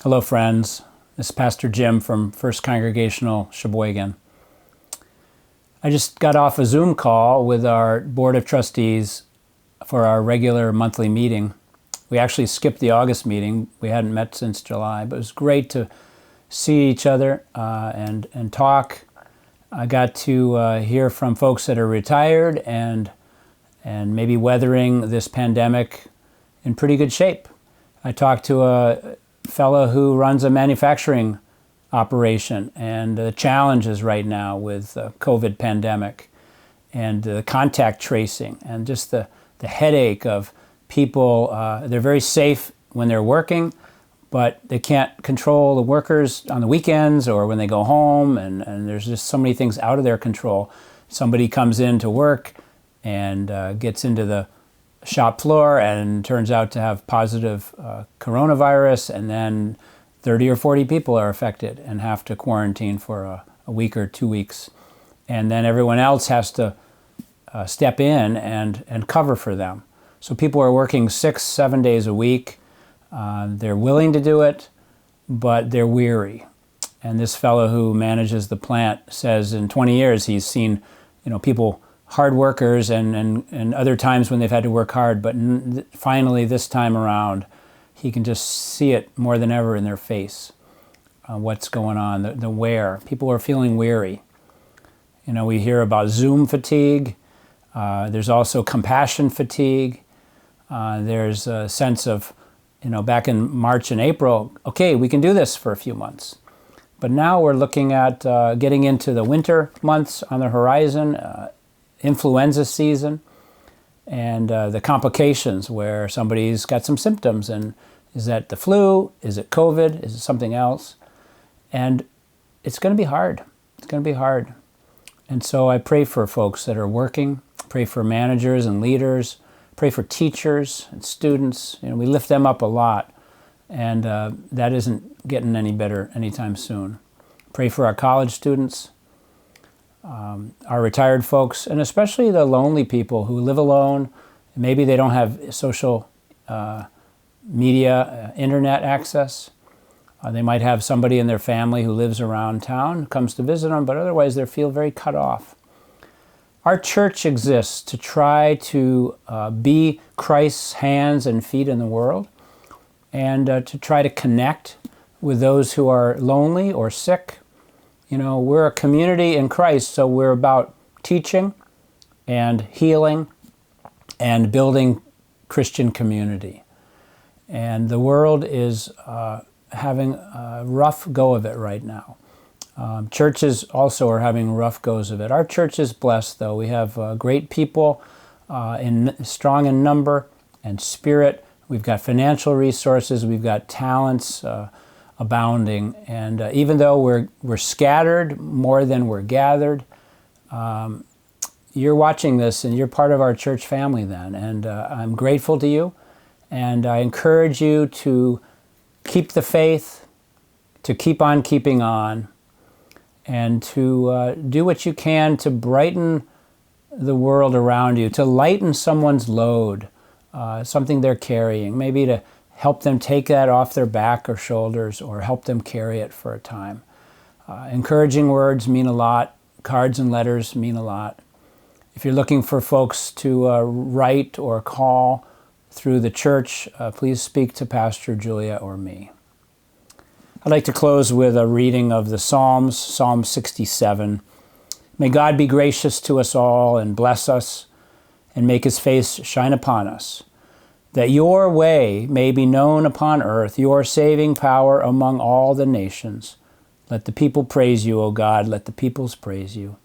Hello, friends. This is Pastor Jim from First Congregational Sheboygan. I just got off a Zoom call with our Board of Trustees for our regular monthly meeting. We actually skipped the August meeting. We hadn't met since July, but it was great to see each other and talk. I got to hear from folks that are retired and maybe weathering this pandemic in pretty good shape. I talked to a fellow who runs a manufacturing operation and the challenges right now with the COVID pandemic and the contact tracing and just the headache of people. They're very safe when they're working, but they can't control the workers on the weekends or when they go home, and there's just so many things out of their control. Somebody comes in to work and gets into the shop floor and turns out to have positive coronavirus, and then 30 or 40 people are affected and have to quarantine for a week or 2 weeks. And then everyone else has to step in and cover for them. So people are working 6-7 days a week. They're willing to do it, but they're weary. And this fellow who manages the plant says in 20 years he's seen, people, hard workers and other times when they've had to work hard, but finally this time around, he can just see it more than ever in their face, what's going on, the wear. People are feeling weary. We hear about Zoom fatigue. There's also compassion fatigue. There's a sense of, back in March and April, okay, we can do this for a few months. But now we're looking at getting into the winter months on the horizon, influenza season, and the complications where somebody's got some symptoms, and is that the flu? Is it COVID? Is it something else? And it's going to be hard. It's going to be hard. And so I pray for folks that are working, pray for managers and leaders, pray for teachers and students. We lift them up a lot, and that isn't getting any better anytime soon. Pray for our college students, our retired folks, and especially the lonely people who live alone. Maybe they don't have social media, internet access. They might have somebody in their family who lives around town, comes to visit them, but otherwise they feel very cut off. Our church exists to try to be Christ's hands and feet in the world, and to try to connect with those who are lonely or sick. We're a community in Christ, so we're about teaching and healing and building Christian community. And the world is having a rough go of it right now. Churches also are having rough goes of it. Our church is blessed, though. We have great people, strong in number and spirit. We've got financial resources. We've got talents abounding, and even though we're scattered more than we're gathered, you're watching this and you're part of our church family then, and I'm grateful to you, and I encourage you to keep the faith, to keep on keeping on, and to do what you can to brighten the world around you, to lighten someone's load, something they're carrying, maybe to help them take that off their back or shoulders, or help them carry it for a time. Encouraging words mean a lot. Cards and letters mean a lot. If you're looking for folks to write or call through the church, please speak to Pastor Julia or me. I'd like to close with a reading of the Psalms, Psalm 67. May God be gracious to us all and bless us and make his face shine upon us, that your way may be known upon earth, your saving power among all the nations. Let the people praise you, O God. Let the peoples praise you.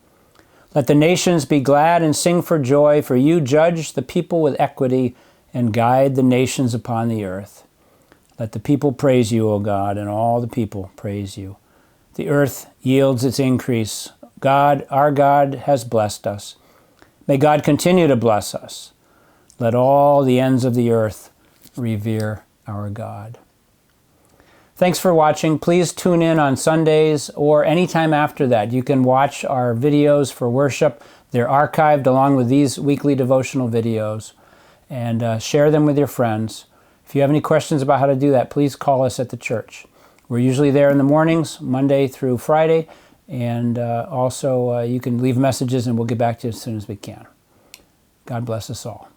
Let the nations be glad and sing for joy, for you judge the people with equity and guide the nations upon the earth. Let the people praise you, O God, and all the people praise you. The earth yields its increase. God, our God, has blessed us. May God continue to bless us. Let all the ends of the earth revere our God. Thanks for watching. Please tune in on Sundays or anytime after that. You can watch our videos for worship. They're archived along with these weekly devotional videos, and share them with your friends. If you have any questions about how to do that, please call us at the church. We're usually there in the mornings, Monday through Friday, and also you can leave messages and we'll get back to you as soon as we can. God bless us all.